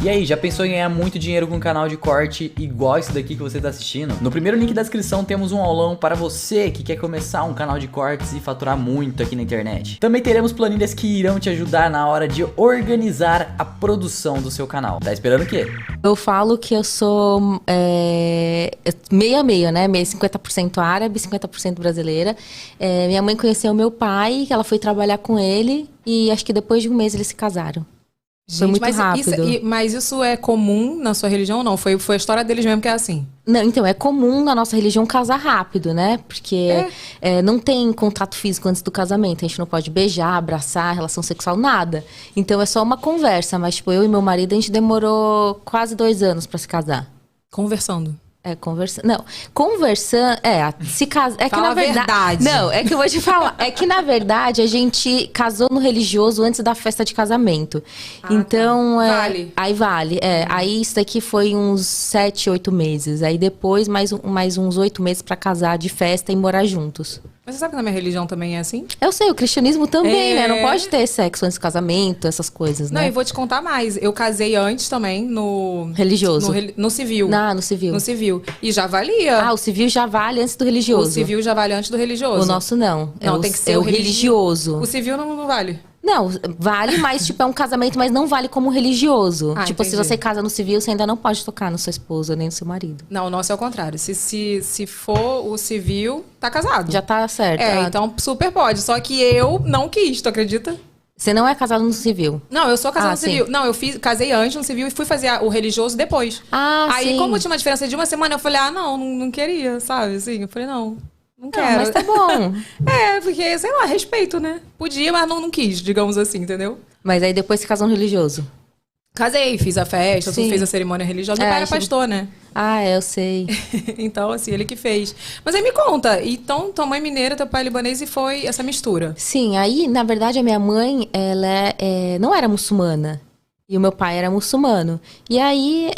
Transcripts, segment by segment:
E aí, já pensou em ganhar muito dinheiro com um canal de corte igual esse daqui que você tá assistindo? No primeiro link da descrição temos um aulão para você que quer começar um canal de cortes e faturar muito aqui na internet. Também teremos planilhas que irão te ajudar na hora de organizar a produção do seu canal. Tá esperando o quê? Eu falo que eu sou meio a meio, né? 50% árabe, 50% brasileira. Minha mãe conheceu meu pai, ela foi trabalhar com ele e acho que depois de um mês eles se casaram. Foi muito rápido. Mas isso é comum na sua religião ou não? Foi a história deles mesmo que é assim? Não, então, é comum na nossa religião casar rápido, né? Porque não tem contato físico antes do casamento. A gente não pode beijar, abraçar, relação sexual, nada. Então é só uma conversa. Mas, tipo, eu e meu marido, a gente demorou quase 2 anos pra se casar. Conversando. Conversando. Não, conversando. Se casar. É que Fala na verdade. Não, é que eu vou te falar. É que na verdade a gente casou no religioso antes da festa de casamento. Então. Tá. Vale. Aí vale. Aí isso daqui foi uns 7, 8 meses. Aí depois mais uns 8 meses pra casar de festa e morar juntos. Mas você sabe que na minha religião também é assim? Eu sei, o cristianismo também, né? Não pode ter sexo antes do casamento, essas coisas, né? Não, e vou te contar mais. Eu casei antes também no... Religioso. No civil. No civil. No civil. E já valia. O civil já vale antes do religioso. O civil já vale antes do religioso. O nosso não. Não, tem que ser o religioso. O civil não vale. Não, vale, mas tipo, é um casamento, mas não vale como religioso. Tipo, entendi. se você casa no civil, você ainda não pode tocar na sua esposa, nem no seu marido. Não, o nosso é o contrário. Se for o civil, tá casado. Já tá certo. Então super pode. Só que eu não quis, tu acredita? Você não é casado no civil? Não, eu sou casada no civil. Sim. Não, casei antes no civil e fui fazer o religioso depois. Aí, sim. como tinha uma diferença de uma semana, eu falei, não queria, sabe? Assim, eu falei, não quero. Mas tá bom. Porque, sei lá, respeito, né? Podia, mas não quis, digamos assim, entendeu? Mas aí depois você casou no religioso? Casei, fiz a festa, Sim. fiz a cerimônia religiosa. Meu pai era pastor, né? Eu sei. Então, assim, ele que fez. Mas aí me conta, então tua mãe mineira, teu pai libanês e foi essa mistura? Sim, aí, na verdade, a minha mãe, ela não era muçulmana. E o meu pai era muçulmano. E aí,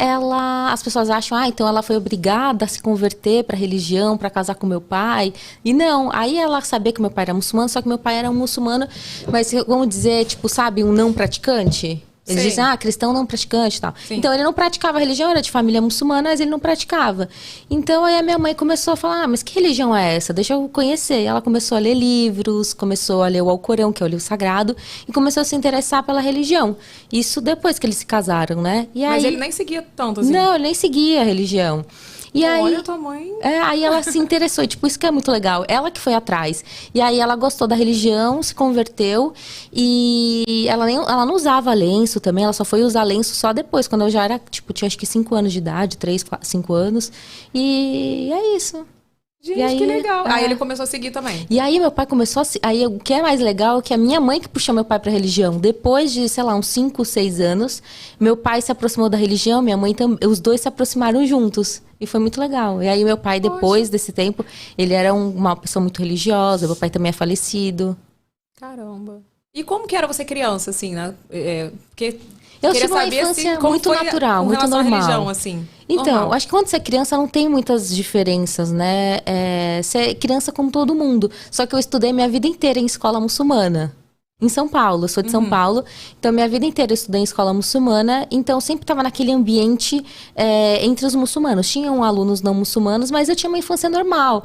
as pessoas acham, então ela foi obrigada a se converter pra religião, pra casar com meu pai. E não, aí ela sabia que meu pai era muçulmano, só que meu pai era um muçulmano, mas vamos dizer, tipo, sabe, um não praticante? Eles dizem, cristão não praticante e tal. Sim. Então, ele não praticava a religião, era de família muçulmana, mas ele não praticava. Então, aí a minha mãe começou a falar, mas que religião é essa? Deixa eu conhecer. Ela começou a ler livros, começou a ler o Alcorão, que é o livro sagrado, e começou a se interessar pela religião. Isso depois que eles se casaram, né? E Mas aí, ele nem seguia tanto assim? Não, ele nem seguia a religião. E Olha, tua mãe... aí ela se interessou, e tipo, isso que é muito legal. Ela que foi atrás. E aí ela gostou da religião, se converteu. E ela não usava lenço também, ela só foi usar lenço só depois, quando eu já era, tipo, tinha acho que 5 anos de idade, 3, 5 anos. E é isso. Gente, aí, que legal. Aí ele começou a seguir também. E aí meu pai começou a... Aí o que é mais legal é que a minha mãe que puxou meu pai pra religião. Depois de, sei lá, uns 5, 6 anos, meu pai se aproximou da religião, minha mãe também. Os dois se aproximaram juntos. E foi muito legal. E aí meu pai, depois desse tempo, ele era uma pessoa muito religiosa. Meu pai também é falecido. Caramba. E como que era você criança, assim, né? Porque... Eu tive uma infância muito natural, muito normal. Religião, assim, então, normal. acho que quando você é criança não tem muitas diferenças, né? Você é criança como todo mundo. Só que eu estudei minha vida inteira em escola muçulmana. Em São Paulo, eu sou de São Paulo. Então, minha vida inteira eu estudei em escola muçulmana. Então, eu sempre estava naquele ambiente entre os muçulmanos. Tinham alunos não muçulmanos, mas eu tinha uma infância normal.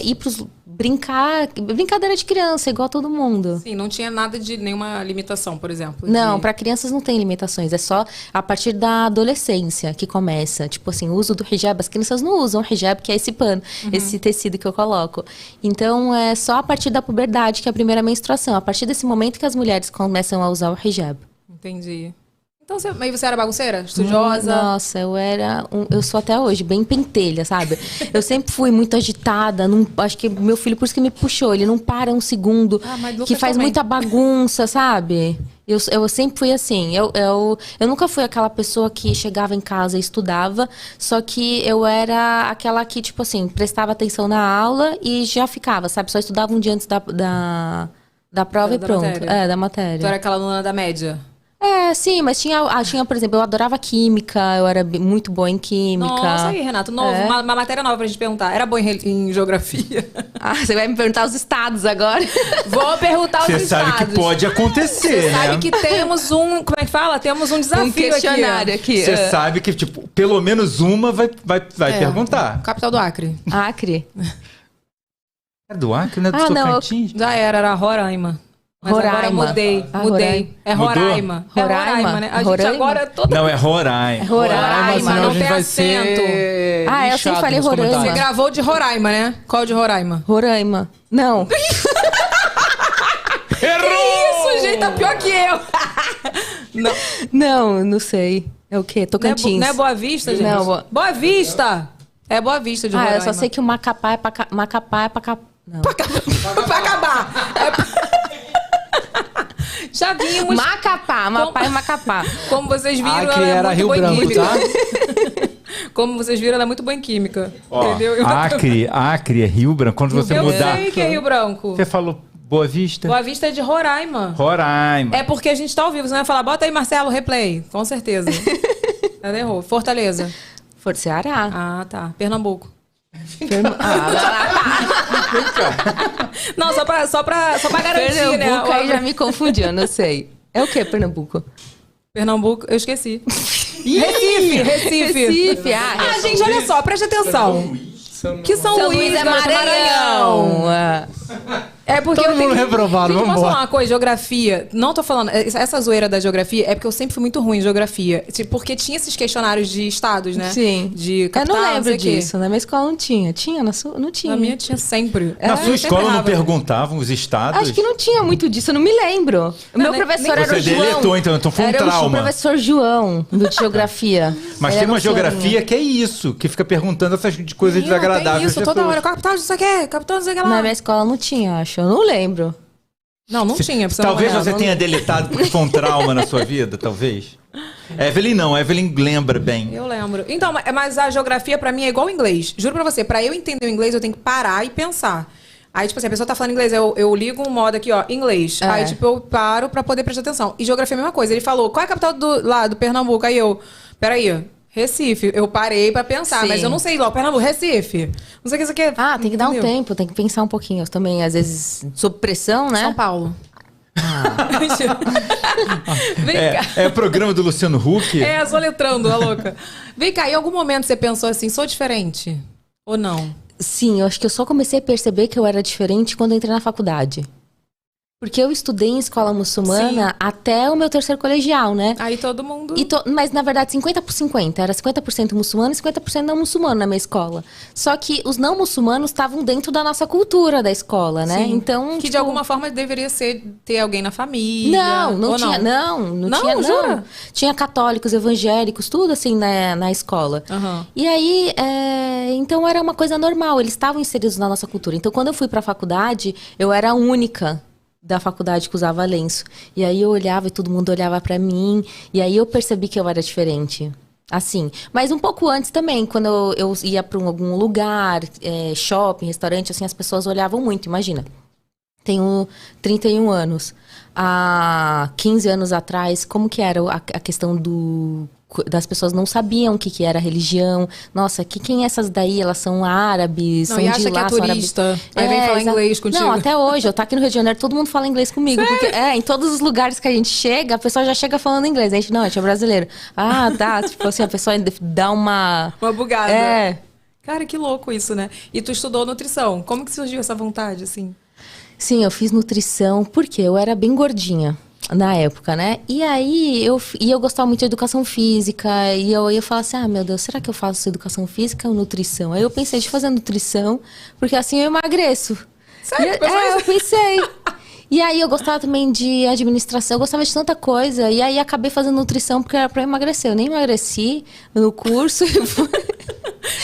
Ir pros brincadeira de criança, igual todo mundo. Sim, não tinha nada de nenhuma limitação, por exemplo. Não, para crianças não tem limitações. É só a partir da adolescência que começa. Tipo assim, o uso do hijab. As crianças não usam hijab, que é esse pano, esse tecido que eu coloco. Então, é só a partir da puberdade, que é a primeira menstruação. A partir desse momento que as mulheres começam a usar o hijab. Entendi. Então, mas você era bagunceira? Estudiosa? Nossa, eu sou até hoje bem pentelha, sabe? Eu sempre fui muito agitada. Acho que meu filho, por isso que me puxou. Ele não para um segundo. Que faz também. muita bagunça, sabe? Eu sempre fui assim. Eu nunca fui aquela pessoa que chegava em casa e estudava. Só que eu era aquela que, tipo assim, prestava atenção na aula e já ficava, sabe? Só estudava um dia antes da prova e pronto. Matéria. Da matéria. Tu era aquela aluna da média? Sim, mas tinha, por exemplo, eu adorava química, eu era muito boa em química. Nossa, aí, Renato, novo, uma matéria nova pra gente perguntar. Era boa em geografia? Você vai me perguntar os estados agora? Vou perguntar os estados. Você sabe que pode acontecer, Você né? sabe que temos como é que fala? Temos um desafio Um questionário aqui. Você sabe que, tipo, pelo menos uma vai perguntar. Capital do Acre. Acre. É do Acre, não é do Tocantins? Já era Roraima. Mas agora Roraima. mudei. É Mudou? Roraima. É Roraima, né? A gente Roraima? agora toda... Não, é Roraima. Roraima, senão Senão a gente tem vai acento. ser Eu sempre lixado falei nos Roraima. Você comentários. gravou de Roraima, né? Qual de Roraima? Roraima. Não. Isso, gente, tá pior que eu. Não sei. É o quê? Tocantins. Não é Boa Vista, gente? Não, Boa Vista! É Boa Vista de Roraima. eu só sei que o Macapá é pra... Macapá é pra... Não. Pra acabar. Já vimos. Macapá e Macapá. Como vocês viram, Acre ela é era muito Rio boa em Branco, química. tá? Como vocês viram, ela é muito boa em química. Ó, Entendeu? Acre é Rio Branco. Quando você Eu mudar... sei que é Rio Branco. Você falou Boa Vista? Boa Vista é de Roraima. Roraima. É porque a gente tá ao vivo. Você vai falar, bota aí, Marcelo, replay. Com certeza. Ela errou. Fortaleza. Ceará. Ah, tá. Pernambuco. Ah, Não, só pra garantir, né? Pernambuco aí já me confundiu, eu não sei. É o que, Pernambuco? Pernambuco, eu esqueci. Recife. Gente, olha só, preste atenção. Que São Luís é Maranhão. É porque Todo eu tenho mundo reprovado, Gente, posso vambora. falar uma coisa? Geografia, não tô falando... Essa zoeira da geografia é porque eu sempre fui muito ruim em geografia. Tipo, porque tinha esses questionários de estados, né? Sim. De capital, Eu não lembro sei o quê. disso. Na minha escola não tinha. Tinha? Na sua? Não tinha. Na minha tinha sempre. Na Eu sua sempre escola não errava. perguntavam os estados? Acho que não tinha muito disso, eu não me lembro. O meu nem- professor nem- era o Você João. deletou, então foi um Era o trauma. professor João, do de geografia. Mas Ele tem era uma um senhorinho. geografia que é isso, que fica perguntando essas coisas Menino, desagradáveis. tem isso às toda pessoas. hora. Capital disso aqui, capital disso aqui lá. Na minha escola não tinha, acho. Eu não lembro. Não tinha. pra você Talvez não você olhar. tenha deletado porque foi um trauma na sua vida, talvez. Evelyn não, Evelyn lembra bem. Eu lembro. Então, mas a geografia pra mim é igual ao inglês. Juro pra você, pra eu entender o inglês, eu tenho que parar e pensar. Aí, tipo assim, a pessoa tá falando inglês, eu ligo um modo aqui, ó, inglês. Aí, tipo, eu paro pra poder prestar atenção. E geografia é a mesma coisa. Ele falou, qual é a capital do Pernambuco? Aí eu, peraí, Recife. Eu parei pra pensar, Sim. mas eu não sei logo, Pernambuco, Recife. Não sei o que isso aqui é. Ah, tem que dar um Entendeu? tempo, tem que pensar um pouquinho. Eu também, às vezes, sob pressão, né? São Paulo. Vem cá. É o programa do Luciano Huck? É, soletrando, a louca. Vem cá, em algum momento você pensou assim, sou diferente? Ou não? Sim, eu acho que eu só comecei a perceber que eu era diferente quando eu entrei na faculdade. Porque eu estudei em escola muçulmana até o meu terceiro colegial, né? Aí todo mundo... Mas, na verdade, 50 por 50. Era 50% muçulmano e 50% não muçulmano na minha escola. Só que os não muçulmanos estavam dentro da nossa cultura da escola, né? Sim. Então, Que de tipo, alguma forma deveria ter alguém na família. Não ou tinha. Não tinha, jura? não. Tinha católicos, evangélicos, tudo assim na escola. Aham. E aí, então era uma coisa normal, eles estavam inseridos na nossa cultura. Então, quando eu fui pra faculdade, eu era a única da faculdade que usava lenço. E aí eu olhava e todo mundo olhava pra mim. E aí eu percebi que eu era diferente. Assim. Mas um pouco antes também, quando eu ia pra algum lugar, shopping, restaurante, assim, as pessoas olhavam muito, imagina. Tenho 31 anos. Há 15 anos atrás, como que era a questão das pessoas não sabiam o que era religião. Nossa, quem é essas daí? Elas são árabes, Não, são e de acha que lá, é são turista. Aí vem falar inglês contigo. Não, até hoje. Eu tô aqui no Rio de Janeiro, todo mundo fala inglês comigo. Porque, em todos os lugares que a gente chega, a pessoa já chega falando inglês. A gente é brasileiro. Ah, tá. Tipo assim, a pessoa dá uma... Uma bugada. É. Cara, que louco isso, né? E tu estudou nutrição. Como que surgiu essa vontade, assim? Sim, eu fiz nutrição porque eu era bem gordinha na época, né? E aí eu gostava muito de educação física e eu ia falar assim, meu Deus, será que eu faço educação física ou nutrição? Aí eu pensei de fazer nutrição, porque assim eu emagreço. Sério? Eu pensei. E aí eu gostava também de administração, eu gostava de tanta coisa. E aí acabei fazendo nutrição porque era pra emagrecer. Eu nem emagreci no curso.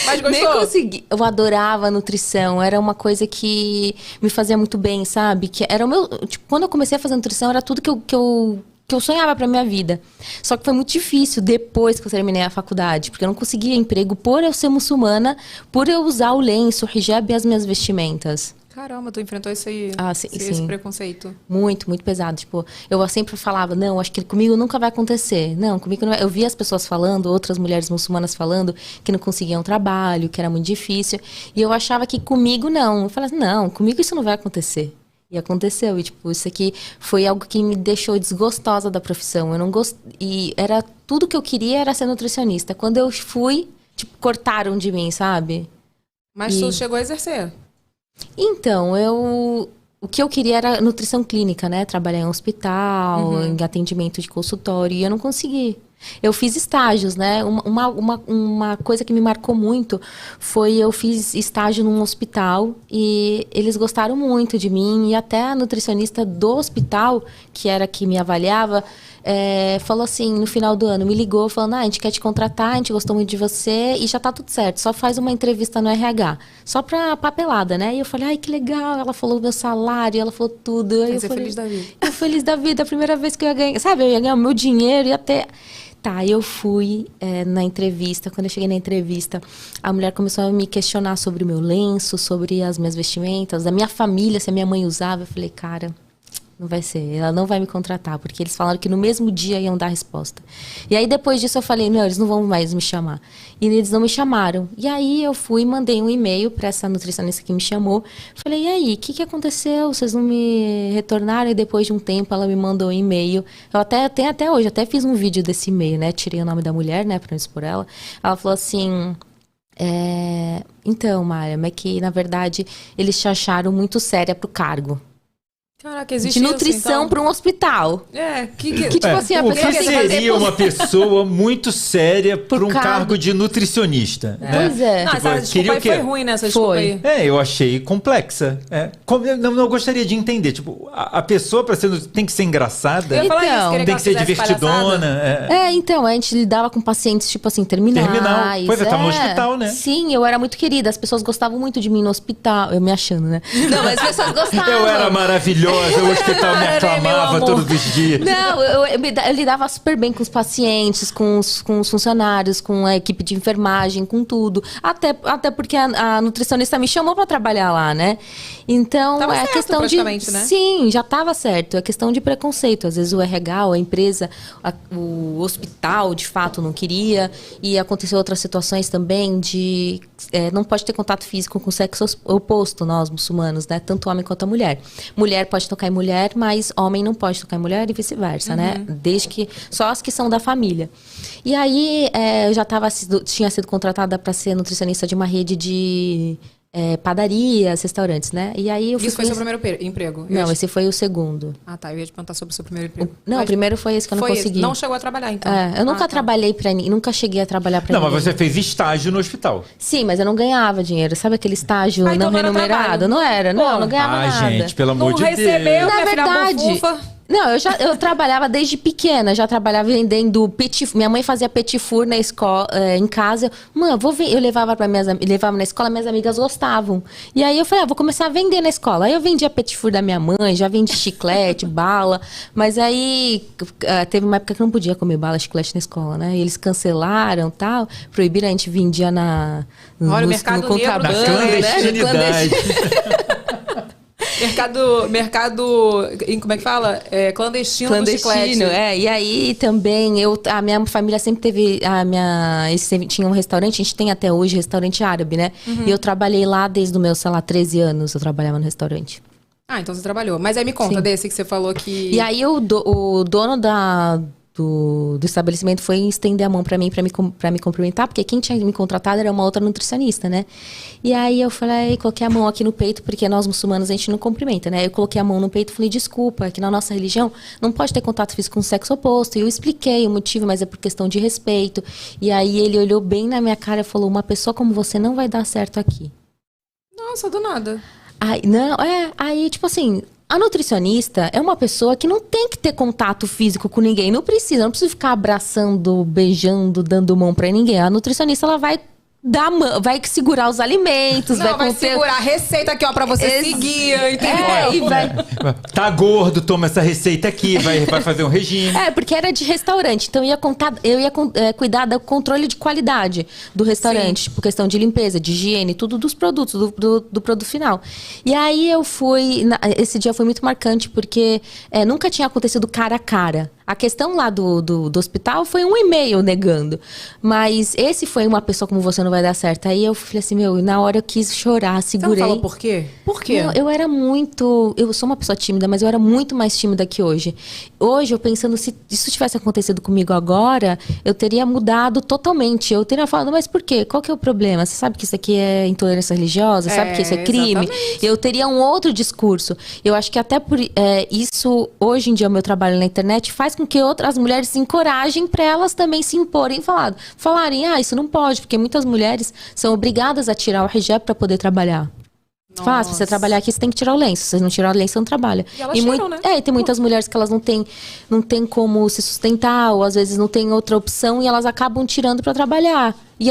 Mas Nem gostou? consegui. Eu adorava a nutrição. Era uma coisa que me fazia muito bem, sabe? Que era o meu... Tipo, quando eu comecei a fazer nutrição, era tudo que eu sonhava pra minha vida. Só que foi muito difícil depois que eu terminei a faculdade. Porque eu não conseguia emprego por eu ser muçulmana, por eu usar o lenço, o hijab e as minhas vestimentas. Caramba, tu enfrentou esse sim. preconceito. Muito, muito pesado. Tipo, eu sempre falava, não, acho que comigo nunca vai acontecer. Não, comigo não vai. Eu via as pessoas falando, outras mulheres muçulmanas falando que não conseguiam trabalho, que era muito difícil. E eu achava que comigo não. Eu falava, não, comigo isso não vai acontecer. E aconteceu. E, tipo, isso aqui foi algo que me deixou desgostosa da profissão. Eu não gost... E era tudo que eu queria era ser nutricionista. Quando eu fui, tipo, cortaram de mim, sabe? Mas tu chegou a exercer? Então, o que eu queria era nutrição clínica, né? Trabalhar em hospital, em atendimento de consultório, e eu não consegui. Eu fiz estágios, né? Uma coisa que me marcou muito foi eu fiz estágio num hospital e eles gostaram muito de mim, e até a nutricionista do hospital, que era que me avaliava, falou assim, no final do ano, me ligou falando, a gente quer te contratar, a gente gostou muito de você e já tá tudo certo, só faz uma entrevista no RH, só pra papelada, né? E eu falei, ai, que legal, ela falou meu salário, ela falou tudo. Aí eu falei, feliz da vida. Eu feliz da vida, a primeira vez que eu ia ganhar, sabe, eu ia ganhar o meu dinheiro e até... Tá, eu fui na entrevista, quando eu cheguei na entrevista, a mulher começou a me questionar sobre o meu lenço, sobre as minhas vestimentas, da minha família, se a minha mãe usava. Eu falei, cara, não vai ser, ela não vai me contratar, porque eles falaram que no mesmo dia iam dar a resposta. E aí depois disso eu falei, não, eles não vão mais me chamar. E eles não me chamaram. E aí eu fui e mandei um e-mail para essa nutricionista que me chamou. Falei, e aí, o que aconteceu? Vocês não me retornaram? E depois de um tempo ela me mandou um e-mail. Eu tenho até hoje, até fiz um vídeo desse e-mail, né? Tirei o nome da mulher, né, para não expor ela. Ela falou assim... Então, Mária, mas que na verdade eles te acharam muito séria pro cargo. Caraca, existe de nutrição isso, então? para um hospital. Que tipo assim, a o pessoa que tem que fazer seria uma pessoa muito séria para um cargo de nutricionista? Pois é. Não, Tipo, essa desculpa aí foi ruim, né? Essa desculpa aí. Eu achei complexa. Eu gostaria de entender. Tipo, a pessoa para ser tem que ser engraçada, Eu ia falar isso, queria tem que ser divertidona. Então, a gente lidava com pacientes, tipo assim, terminais. Pois eu tava no hospital, né? Sim, eu era muito querida. As pessoas gostavam muito de mim no hospital. Eu me achando, né? Não, mas as pessoas gostavam. Eu era maravilhosa, o hospital me aclamava todos os dias. Não, eu lidava super bem com os pacientes, com os funcionários, com a equipe de enfermagem, com tudo. Até porque a nutricionista me chamou pra trabalhar lá, né? Então, tava certo, questão de... né? Sim, já estava certo. É questão de preconceito. Às vezes o RH, a empresa, o hospital, de fato, não queria. E aconteceu outras situações também de... não pode ter contato físico com o sexo oposto, nós, muçulmanos, né? Tanto homem quanto a mulher. Mulher pode tocar em mulher, mas homem não pode tocar em mulher e vice-versa, né? Desde que... Só as que são da família. E aí, eu já tinha sido contratada para ser nutricionista de uma rede de... padarias, restaurantes, né? E aí eu fui Isso foi seu primeiro emprego? Não, esse foi o segundo. Ah, tá. Eu ia te perguntar sobre o seu primeiro emprego. O primeiro foi esse que eu não consegui. Não chegou a trabalhar, então? Eu nunca trabalhei pra ninguém, nunca cheguei a trabalhar pra ninguém. Não, mas você fez estágio no hospital. Sim, mas eu não ganhava dinheiro. Sabe aquele estágio então não remunerado? Não era, não ganhava nada. Gente, pelo amor não de Deus. recebeu, Na verdade... Não, eu trabalhava desde pequena, já trabalhava vendendo petit. Minha mãe fazia petit four na escola, em casa. Mãe, eu levava levava na escola, minhas amigas gostavam. E aí eu falei, vou começar a vender na escola. Aí eu vendia petit four da minha mãe, já vendi chiclete, bala. Mas aí teve uma época que eu não podia comer bala, chiclete na escola, né? E eles cancelaram, tal, proibiram, a gente vendia Olha, o mercado negro, na clandestinidade. Mercado, como é que fala? Clandestino do chiclete. E aí também, a minha família sempre teve, tinha um restaurante, a gente tem até hoje restaurante árabe, né? E eu trabalhei lá desde os meus, 13 anos, eu trabalhava no restaurante. Ah, então você trabalhou. Mas aí me conta desse que você falou que... E aí o dono do estabelecimento foi estender a mão pra me cumprimentar, porque quem tinha me contratado era uma outra nutricionista, né? E aí eu falei, coloquei a mão aqui no peito, porque nós muçulmanos a gente não cumprimenta, né? Eu coloquei a mão no peito e falei, desculpa, que na nossa religião não pode ter contato físico com o sexo oposto. E eu expliquei o motivo, mas é por questão de respeito. E aí ele olhou bem na minha cara e falou, uma pessoa como você não vai dar certo aqui. Nossa, do nada. Aí tipo assim... A nutricionista é uma pessoa que não tem que ter contato físico com ninguém. Não precisa ficar abraçando, beijando, dando mão pra ninguém. A nutricionista, ela vai vai segurar os alimentos, Não, vai segurar a receita aqui, ó, pra você seguir, entendeu? E vai... Tá gordo, toma essa receita aqui, vai fazer um regime. Porque era de restaurante, então eu ia cuidar do controle de qualidade do restaurante, tipo questão de limpeza, de higiene, tudo dos produtos, do produto final. E aí eu fui, esse dia foi muito marcante, porque nunca tinha acontecido cara a cara. A questão lá do hospital foi um e-mail negando. Mas esse foi uma pessoa como você não vai dar certo. Aí eu falei assim, na hora eu quis chorar, segurei. Você não falou por quê? Por quê? Não, eu sou uma pessoa tímida, mas eu era muito mais tímida que hoje. Hoje, eu pensando, se isso tivesse acontecido comigo agora, eu teria mudado totalmente. Eu teria falado, mas por quê? Qual que é o problema? Você sabe que isso aqui é intolerância religiosa? Sabe que isso é crime? Exatamente. Eu teria um outro discurso. Eu acho que até por isso, hoje em dia, o meu trabalho na internet faz com que outras mulheres se encorajem para elas também se imporem e falarem, isso não pode, porque muitas mulheres são obrigadas a tirar o hijab para poder trabalhar. Se você trabalhar aqui, você tem que tirar o lenço. Se você não tirar o lenço, você não trabalha. E elas tiram, né? E tem muitas mulheres que elas não têm como se sustentar, ou às vezes não tem outra opção e elas acabam tirando para trabalhar. E